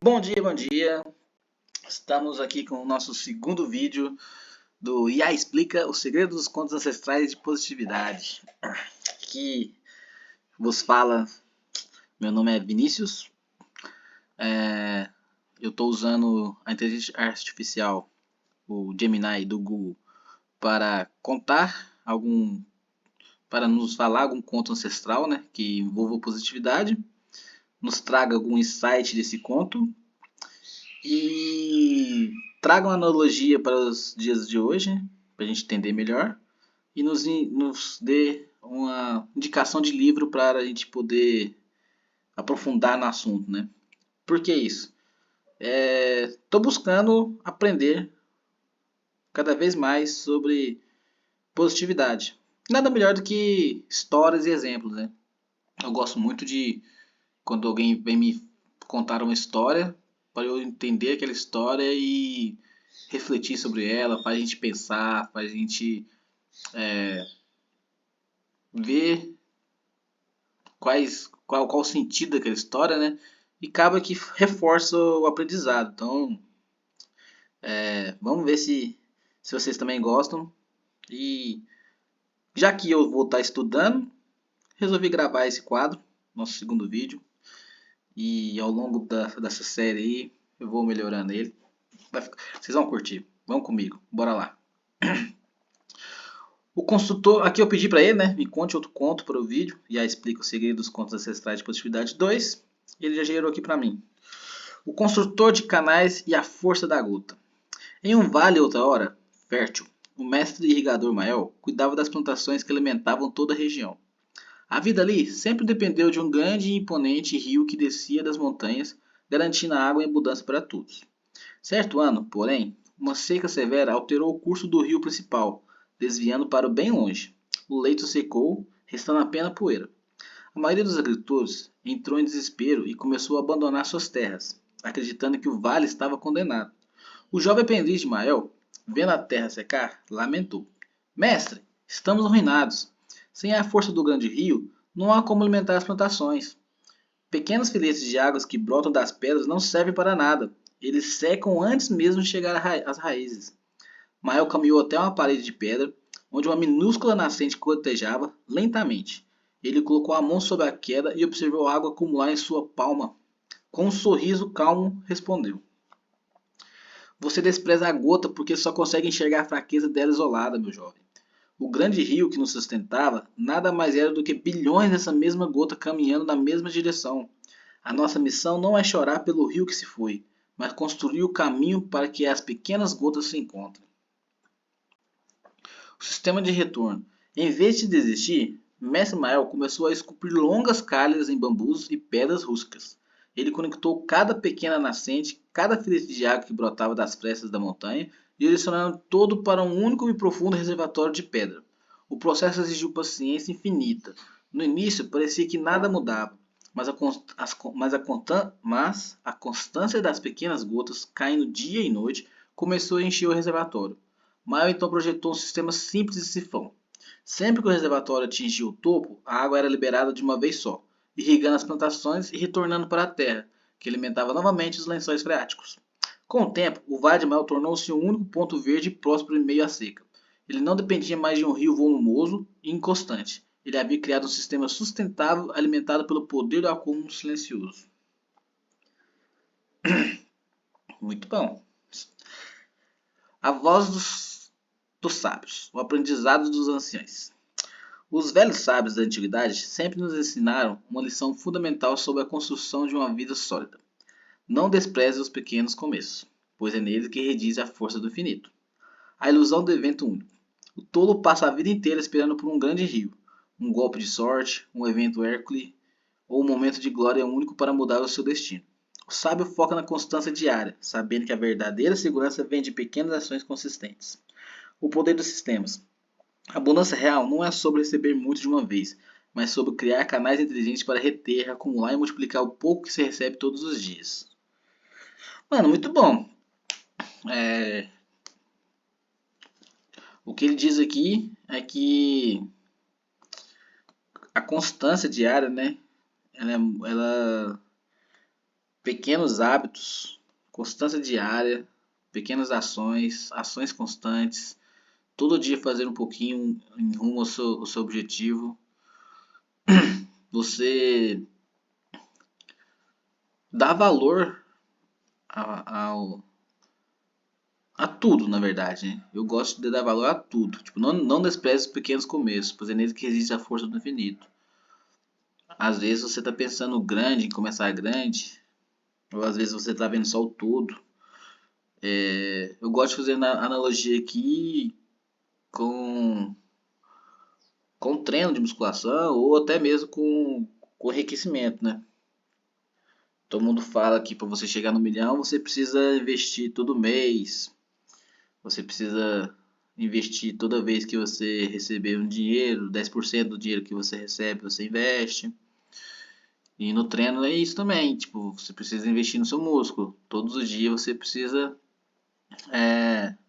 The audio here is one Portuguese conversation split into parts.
Bom dia, bom dia. Estamos aqui com o nosso segundo vídeo do IA Explica o segredo dos contos ancestrais de positividade. Aqui vos fala, meu nome é Vinícius. Eu estou usando a inteligência artificial, o Gemini do Google, para para nos falar algum conto ancestral, né, que envolva positividade, nos traga algum insight desse conto e traga uma analogia para os dias de hoje, para a gente entender melhor, e nos dê uma indicação de livro para a gente poder aprofundar no assunto, né? Por que isso? Estou buscando aprender cada vez mais sobre positividade. Nada melhor do que histórias e exemplos, né? Eu gosto muito de quando alguém vem me contar uma história, para eu entender aquela história e refletir sobre ela, faz a gente pensar, faz a gente ver qual o sentido daquela história, né? E acaba que reforça o aprendizado. Então, vamos ver se vocês também gostam. E já que eu vou estar estudando, resolvi gravar esse quadro, nosso segundo vídeo. E ao longo dessa série aí, eu vou melhorando ele. Vocês vão curtir. Vão comigo. Bora lá. O construtor, aqui eu pedi para ele, né? Me conte outro conto para o vídeo. E aí explica o segredo dos contos ancestrais de positividade 2. Ele já gerou aqui para mim. O construtor de canais e a força da gota. Em um vale outra hora, fértil, o mestre irrigador Mael cuidava das plantações que alimentavam toda a região. A vida ali sempre dependeu de um grande e imponente rio que descia das montanhas, garantindo água em abundância para todos. Certo ano, porém, uma seca severa alterou o curso do rio principal, desviando para o bem longe. O leito secou, restando apenas poeira. A maioria dos agricultores entrou em desespero e começou a abandonar suas terras, acreditando que o vale estava condenado. O jovem aprendiz de Mael, vendo a terra secar, lamentou: Mestre, estamos arruinados. Sem a força do grande rio, não há como alimentar as plantações. Pequenos filetes de águas que brotam das pedras não servem para nada. Eles secam antes mesmo de chegar às raízes. Mael caminhou até uma parede de pedra, onde uma minúscula nascente gotejava lentamente. Ele colocou a mão sobre a queda e observou a água acumular em sua palma. Com um sorriso calmo, respondeu: Você despreza a gota porque só consegue enxergar a fraqueza dela isolada, meu jovem. O grande rio que nos sustentava nada mais era do que bilhões dessa mesma gota caminhando na mesma direção. A nossa missão não é chorar pelo rio que se foi, mas construir o caminho para que as pequenas gotas se encontrem. O sistema de retorno. Em vez de desistir, Mestre Mael começou a esculpir longas calhas em bambus e pedras rústicas. Ele conectou cada pequena nascente, cada filete de água que brotava das frestas da montanha, direcionando todo para um único e profundo reservatório de pedra. O processo exigiu paciência infinita. No início parecia que nada mudava, mas a constância das pequenas gotas caindo dia e noite começou a encher o reservatório. Maio então projetou um sistema simples de sifão. Sempre que o reservatório atingia o topo, a água era liberada de uma vez só, irrigando as plantações e retornando para a terra, que alimentava novamente os lençóis freáticos. Com o tempo, o Vale de Maio tornou-se um único ponto verde e próspero em meio à seca. Ele não dependia mais de um rio volumoso e inconstante. Ele havia criado um sistema sustentável alimentado pelo poder do acúmulo silencioso. Muito bom. A voz dos sábios, o aprendizado dos anciãos. Os velhos sábios da antiguidade sempre nos ensinaram uma lição fundamental sobre a construção de uma vida sólida. Não despreze os pequenos começos, pois é neles que reside a força do infinito. A ilusão do evento único. O tolo passa a vida inteira esperando por um grande rio, um golpe de sorte, um evento Hércules ou um momento de glória único para mudar o seu destino. O sábio foca na constância diária, sabendo que a verdadeira segurança vem de pequenas ações consistentes. O poder dos sistemas. A abundância real não é sobre receber muito de uma vez, mas sobre criar canais inteligentes para reter, acumular e multiplicar o pouco que se recebe todos os dias. Mano, muito bom. O que ele diz aqui é que a constância diária, né? Ela pequenos hábitos, constância diária, pequenas ações, ações constantes, todo dia fazer um pouquinho em rumo ao seu objetivo. Você dá valor a tudo, na verdade, né? Eu gosto de dar valor a tudo. Tipo, não despreze os pequenos começos, pois é nele que existe a força do infinito. Às vezes você está pensando grande, em começar grande, ou às vezes você está vendo só o todo. Eu gosto de fazer analogia aqui com, com treino de musculação ou até mesmo com enriquecimento, né? Todo mundo fala que para você chegar no milhão você precisa investir todo mês, você precisa investir toda vez que você receber um dinheiro, 10% do dinheiro que você recebe você investe. E no treino é isso também, tipo, você precisa investir no seu músculo. Todos os dias você precisa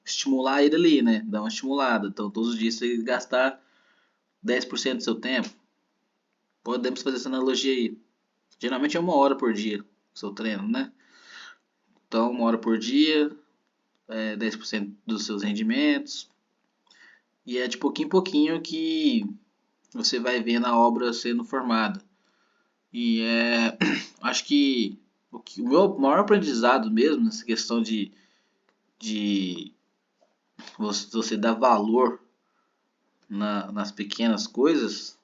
estimular ele ali, né? Dar uma estimulada. Então todos os dias você gastar 10% do seu tempo. Podemos fazer essa analogia aí. Geralmente é 1 hora por dia o seu treino, né? Então 1 hora por dia, 10% dos seus rendimentos. E é de pouquinho em pouquinho que você vai vendo a obra sendo formada. E acho que o meu maior aprendizado mesmo nessa questão de você dar valor nas pequenas coisas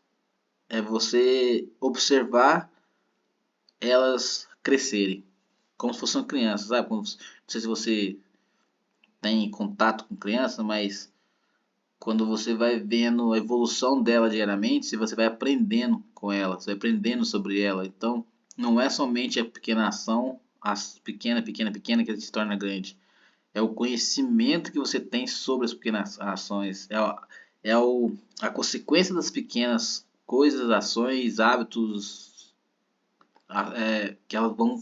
é você observar elas crescerem, como se fosse uma criança, sabe? Não sei se você tem contato com criança, mas quando você vai vendo a evolução dela diariamente, você vai aprendendo com ela, você vai aprendendo sobre ela. Então, não é somente a pequena ação, pequena que se torna grande. É o conhecimento que você tem sobre as pequenas ações. A consequência das pequenas coisas, ações, hábitos, que elas vão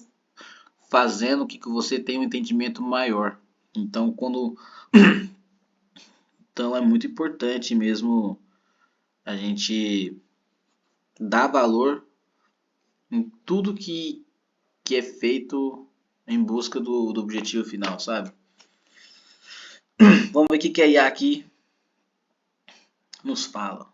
fazendo com que você tenha um entendimento maior. Então, então é muito importante mesmo a gente dar valor em tudo que é feito em busca do objetivo final, sabe? Vamos ver o que a IA aqui nos fala.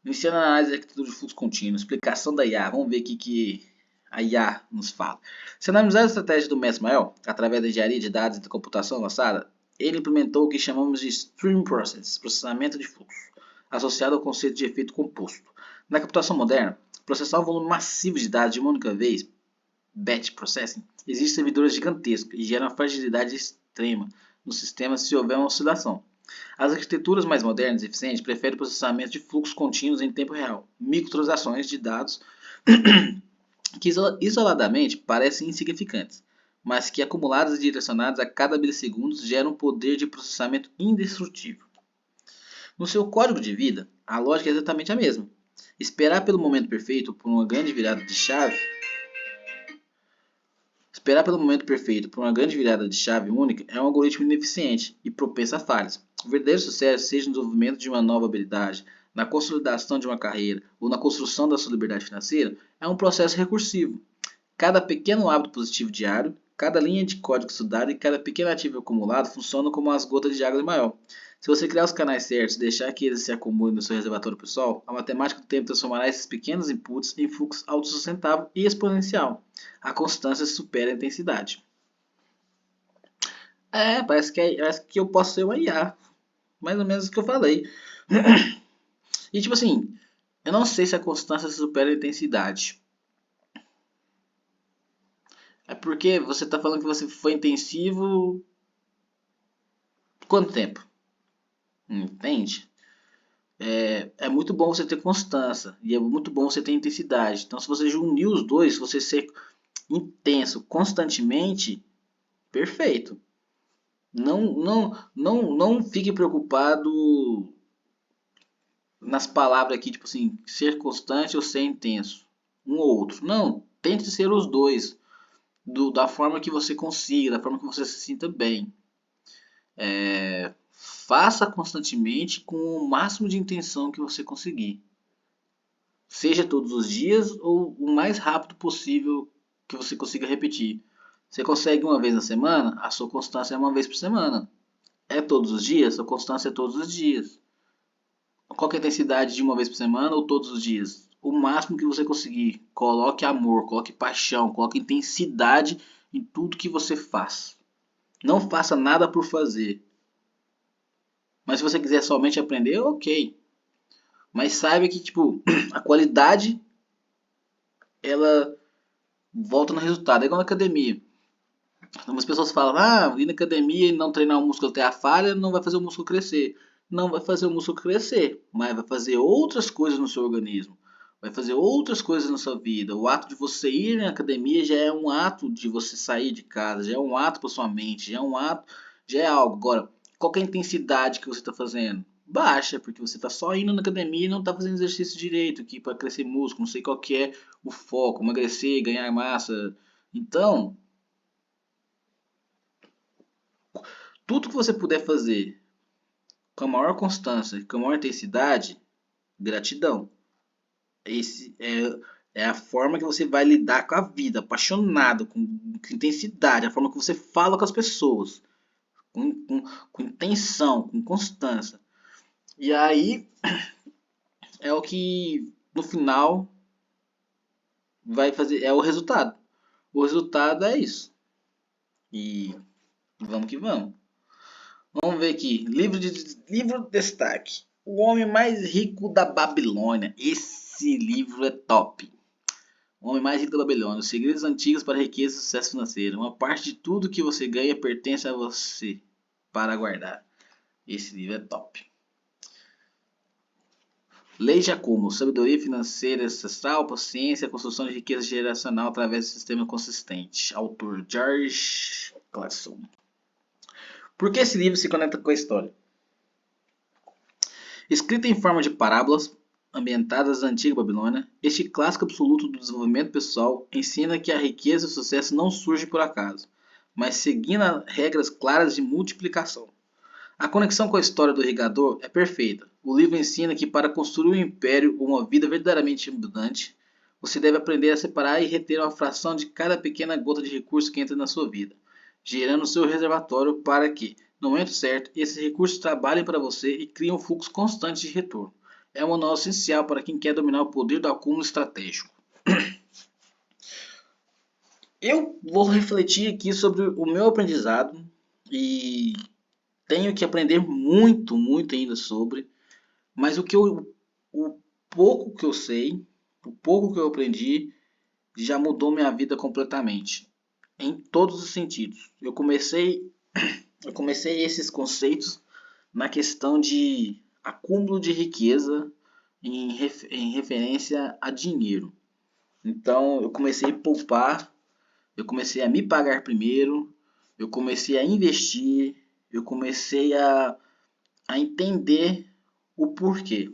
Iniciando a análise da arquitetura de fluxo contínuo, explicação da IA. Vamos ver o que a IA nos fala. Se analisar a estratégia do Mestre Mael, através da engenharia de dados e da computação avançada, ele implementou o que chamamos de Stream Process, processamento de fluxo, associado ao conceito de efeito composto. Na computação moderna, processar um volume massivo de dados de uma única vez, batch processing, existe servidores gigantescos e gera uma fragilidade extrema no sistema se houver uma oscilação. As arquiteturas mais modernas e eficientes preferem o processamento de fluxos contínuos em tempo real, microtransações de dados que isoladamente parecem insignificantes, mas que acumuladas e direcionadas a cada milissegundo geram um poder de processamento indestrutível. No seu código de vida, a lógica é exatamente a mesma. Esperar pelo momento perfeito por uma grande virada de chave única é um algoritmo ineficiente e propenso a falhas. O verdadeiro sucesso, seja no desenvolvimento de uma nova habilidade, na consolidação de uma carreira ou na construção da sua liberdade financeira, é um processo recursivo. Cada pequeno hábito positivo diário, cada linha de código estudada e cada pequeno ativo acumulado funcionam como as gotas de água de maior. Se você criar os canais certos e deixar que eles se acumulem no seu reservatório pessoal, a matemática do tempo transformará esses pequenos inputs em fluxo autossustentável e exponencial. A constância supera a intensidade. Parece que eu posso ser uma IA. Mais ou menos o que eu falei. E tipo assim, eu não sei se a constância supera a intensidade. É porque você está falando que você foi intensivo quanto tempo? Entende? É muito bom você ter constância e é muito bom você ter intensidade. Então, se você unir os dois, se você ser intenso constantemente, perfeito. Não fique preocupado nas palavras aqui, tipo assim, ser constante ou ser intenso. Um ou outro. Não, tente ser os dois. Da forma que você consiga, da forma que você se sinta bem. Faça constantemente com o máximo de intenção que você conseguir. Seja todos os dias ou o mais rápido possível que você consiga repetir. Você consegue uma vez na semana, a sua constância é uma vez por semana. É todos os dias, a sua constância é todos os dias. Qual que é a intensidade de uma vez por semana ou todos os dias? O máximo que você conseguir. Coloque amor, coloque paixão, coloque intensidade em tudo que você faz. Não faça nada por fazer. Mas se você quiser somente aprender, ok. Mas saiba que tipo, a qualidade ela volta no resultado. É igual na academia. Algumas pessoas falam, ir na academia e não treinar o músculo até a falha não vai fazer o músculo crescer. Não vai fazer o músculo crescer, mas vai fazer outras coisas no seu organismo. Vai fazer outras coisas na sua vida. O ato de você ir na academia já é um ato de você sair de casa, já é um ato para sua mente, já é um ato, já é algo. Agora, qual que é a intensidade que você está fazendo? Baixa, porque você está só indo na academia e não está fazendo exercício direito, que para crescer músculo, não sei qual que é o foco, emagrecer, ganhar massa. Então, tudo que você puder fazer com a maior constância, com a maior intensidade, gratidão. Esse é a forma que você vai lidar com a vida, apaixonado, com intensidade, a forma que você fala com as pessoas, com intenção, com constância. E aí é o que no final vai fazer, é o resultado. O resultado é isso. E vamos que vamos. Vamos ver aqui. Livro destaque. O Homem Mais Rico da Babilônia. Esse livro é top. O Homem Mais Rico da Babilônia. Os segredos antigos para a riqueza e sucesso financeiro. Uma parte de tudo que você ganha pertence a você para guardar. Esse livro é top. Lei de acúmulo. Sabedoria financeira ancestral, paciência, construção de riqueza geracional através de um sistema consistente. Autor George Clason. Por que esse livro se conecta com a história? Escrito em forma de parábolas ambientadas na antiga Babilônia, este clássico absoluto do desenvolvimento pessoal ensina que a riqueza e o sucesso não surgem por acaso, mas seguindo regras claras de multiplicação. A conexão com a história do irrigador é perfeita. O livro ensina que para construir um império ou uma vida verdadeiramente abundante, você deve aprender a separar e reter uma fração de cada pequena gota de recurso que entra na sua vida, gerando seu reservatório para que, no momento certo, esses recursos trabalhem para você e criem um fluxo constante de retorno. É um manual essencial para quem quer dominar o poder do acúmulo estratégico. Eu vou refletir aqui sobre o meu aprendizado e tenho que aprender muito, muito ainda sobre, mas o pouco que eu sei, o pouco que eu aprendi, já mudou minha vida completamente, em todos os sentidos. Eu comecei esses conceitos na questão de acúmulo de riqueza em referência a dinheiro. Então eu comecei a poupar, eu comecei a me pagar primeiro, eu comecei a investir, eu comecei a entender o porquê.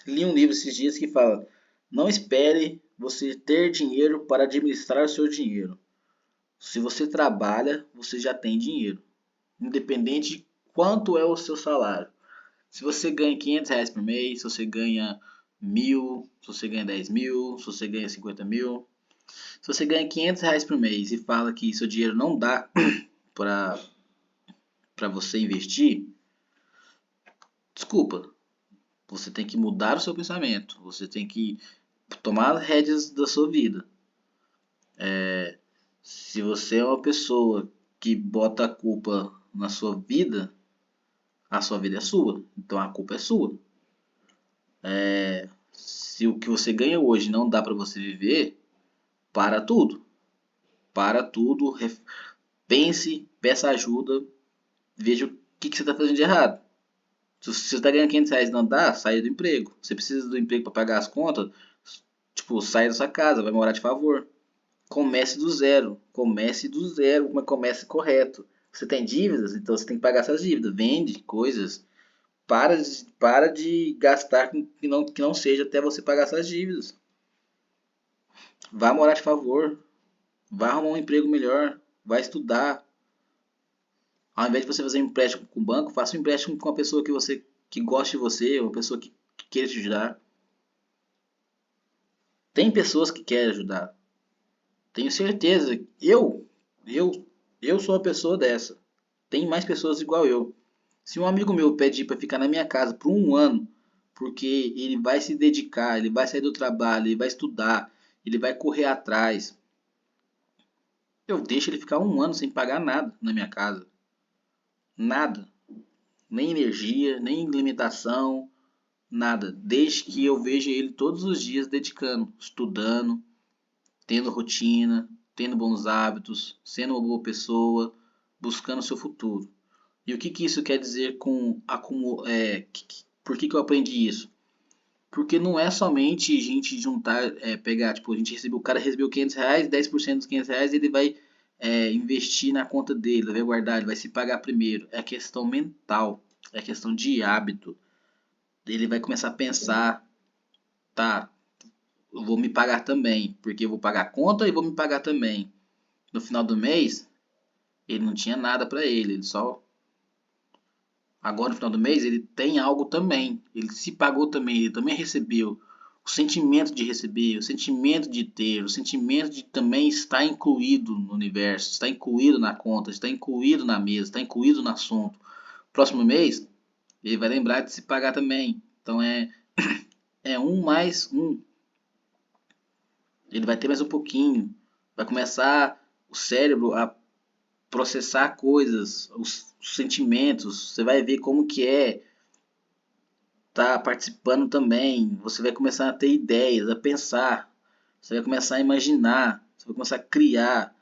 Li um livro esses dias que fala: não espere você ter dinheiro para administrar o seu dinheiro. Se você trabalha, você já tem dinheiro, independente de quanto é o seu salário. Se você ganha R$ 500 por mês, se você ganha 1.000, se você ganha 10.000, se você ganha 50.000, se você ganha R$ 500 por mês e fala que seu dinheiro não dá para você investir, desculpa, você tem que mudar o seu pensamento, você tem que tomar as rédeas da sua vida. Se você é uma pessoa que bota a culpa na sua vida, a sua vida é sua, então a culpa é sua. Se o que você ganha hoje não dá para você viver, para tudo. Para tudo, pense, peça ajuda, veja o que você está fazendo de errado. Se você está ganhando R$ 500 e não dá, saia do emprego. Você precisa do emprego para pagar as contas, tipo, sai da sua casa, vai morar de favor. Comece do zero, mas comece correto. Você tem dívidas, então você tem que pagar essas dívidas. Vende coisas, para de gastar com que não seja até você pagar essas dívidas. Vá morar de favor, vá arrumar um emprego melhor, vá estudar. Ao invés de você fazer um empréstimo com o banco, faça um empréstimo com uma pessoa que goste de você, uma pessoa que queira te ajudar. Tem pessoas que querem ajudar. Tenho certeza. Eu sou uma pessoa dessa. Tem mais pessoas igual eu. Se um amigo meu pedir para ficar na minha casa por um ano, porque ele vai se dedicar, ele vai sair do trabalho, ele vai estudar, ele vai correr atrás, eu deixo ele ficar um ano sem pagar nada na minha casa. Nada. Nem energia, nem alimentação, nada. Desde que eu veja ele todos os dias dedicando, estudando, tendo rotina, tendo bons hábitos, sendo uma boa pessoa, buscando o seu futuro. E o que, que isso quer dizer com por que, que eu aprendi isso? Porque não é somente a gente juntar, pegar, tipo, o cara recebeu R$ 500, 10% dos R$ 500 ele vai investir na conta dele, ele vai guardar, ele vai se pagar primeiro. É questão mental, é questão de hábito. Ele vai começar a pensar, tá, eu vou me pagar também, porque eu vou pagar a conta e vou me pagar também. No final do mês, ele não tinha nada para ele só agora no final do mês ele tem algo também. Ele se pagou também, ele também recebeu. O sentimento de receber, o sentimento de ter, o sentimento de também estar incluído no universo, estar incluído na conta, estar incluído na mesa, estar incluído no assunto. Próximo mês, ele vai lembrar de se pagar também. Então é um mais um. Ele vai ter mais um pouquinho. Vai começar o cérebro a processar coisas, os sentimentos. Você vai ver como que é tá participando também, você vai começar a ter ideias, a pensar, você vai começar a imaginar, você vai começar a criar.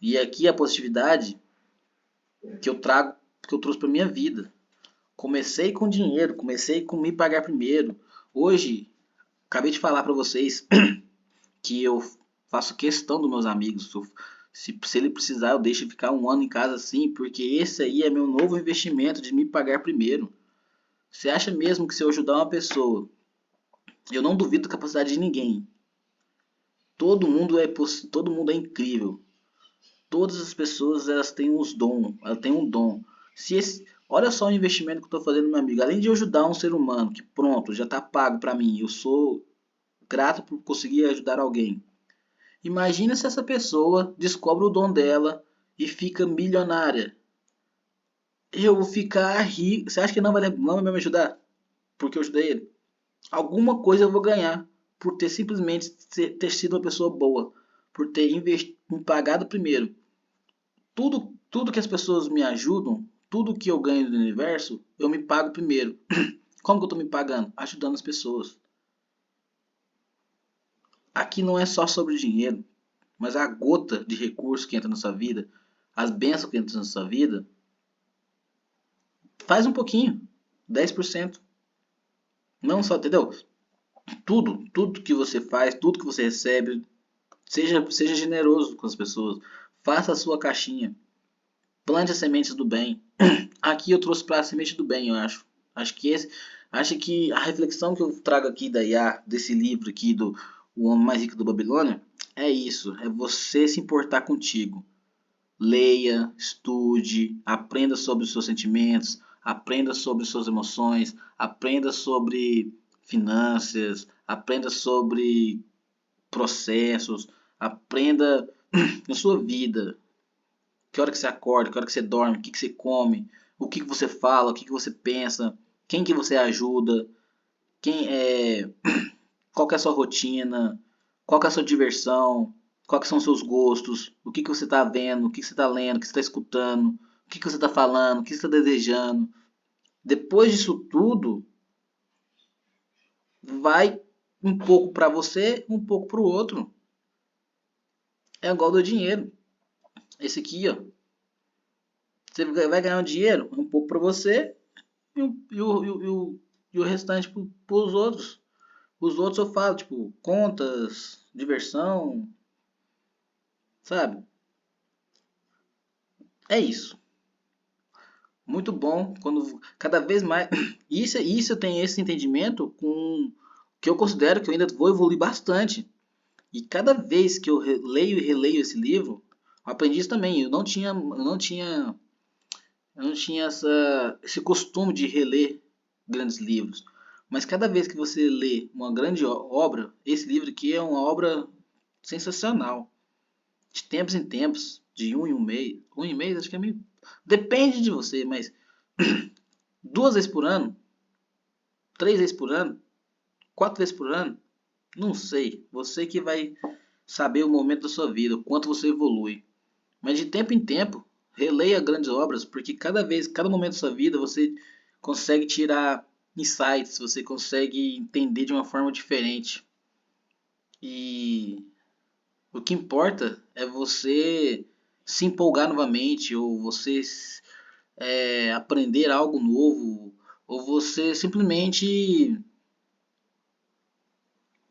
E aqui a positividade que eu trago, que eu trouxe para minha vida. Comecei com dinheiro, comecei com me pagar primeiro. Hoje, acabei de falar para vocês que eu faço questão dos meus amigos. Se ele precisar, eu deixo ele ficar um ano em casa assim, porque esse aí é meu novo investimento de me pagar primeiro. Você acha mesmo que se eu ajudar uma pessoa, eu não duvido da capacidade de ninguém. Todo mundo é incrível. Todas as pessoas elas têm uns dons, elas têm um dom. Olha só o investimento que eu estou fazendo, meu amigo. Além de ajudar um ser humano que pronto já está pago para mim, eu sou grato por conseguir ajudar alguém. Imagina se essa pessoa descobre o dom dela e fica milionária. Eu vou ficar rico. Você acha que não vai me ajudar? Porque eu ajudei ele? Alguma coisa eu vou ganhar por ter simplesmente ter sido uma pessoa boa, por ter me pagado primeiro. Tudo que as pessoas me ajudam, tudo que eu ganho do universo, eu me pago primeiro. Como que eu estou me pagando? Ajudando as pessoas. Aqui não é só sobre dinheiro, mas a gota de recurso que entra na sua vida, as bênçãos que entram na sua vida, faz um pouquinho, 10%. Não só, entendeu? Tudo que você faz, tudo que você recebe, seja generoso com as pessoas. Faça a sua caixinha. Plante as sementes do bem. Aqui eu trouxe para a semente do bem, eu acho. Acho que a reflexão que eu trago aqui da IA, desse livro aqui do O Homem Mais Rico da Babilônia, é isso. É você se importar contigo. Leia, estude, aprenda sobre os seus sentimentos, aprenda sobre suas emoções, aprenda sobre finanças, aprenda sobre processos, aprenda na sua vida. Que hora que você acorda, que hora que você dorme, o que, que você come, o que, que você fala, o que, que você pensa, quem que você ajuda, quem é, qual que é a sua rotina, qual que é a sua diversão, quais que são os seus gostos, o que, que você está vendo, o que, que você está lendo, o que você está escutando, o que, que você está falando, o que você está desejando. Depois disso tudo, vai um pouco para você, um pouco para o outro. É igual do dinheiro. Esse aqui, ó. Você vai ganhar um dinheiro, um pouco para você e o restante para os outros. Os outros eu falo, tipo, contas, diversão, sabe? É isso. Muito bom quando cada vez mais. Isso eu tenho esse entendimento com que eu considero que eu ainda vou evoluir bastante. E cada vez que eu leio e releio esse livro, eu aprendi isso também. Eu não tinha esse costume de reler grandes livros. Mas cada vez que você lê uma grande obra, esse livro aqui é uma obra sensacional. de tempos em tempos, de um em um mês acho que é meio... Depende de você, mas 2 vezes por ano, 3 vezes por ano, 4 vezes por ano, não sei. Você que vai saber o momento da sua vida, o quanto você evolui. Mas de tempo em tempo, releia grandes obras, porque cada momento da sua vida, você consegue tirar insights, você consegue entender de uma forma diferente. E o que importa é você se empolgar novamente, ou você aprender algo novo, ou você simplesmente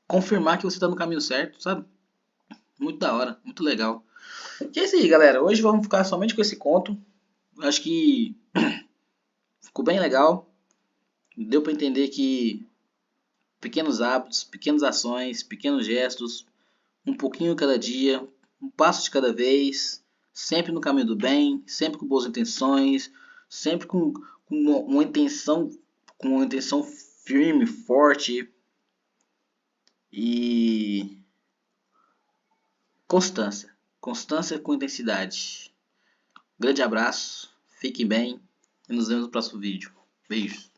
confirmar que você está no caminho certo, sabe? Muito da hora, muito legal. E é isso aí, galera. Hoje vamos ficar somente com esse conto. Acho que ficou bem legal. Deu para entender que pequenos hábitos, pequenas ações, pequenos gestos, um pouquinho cada dia, um passo de cada vez, sempre no caminho do bem, sempre com boas intenções, sempre com com uma intenção firme, forte e constância. Constância com intensidade. Grande abraço, fiquem bem e nos vemos no próximo vídeo. Beijos.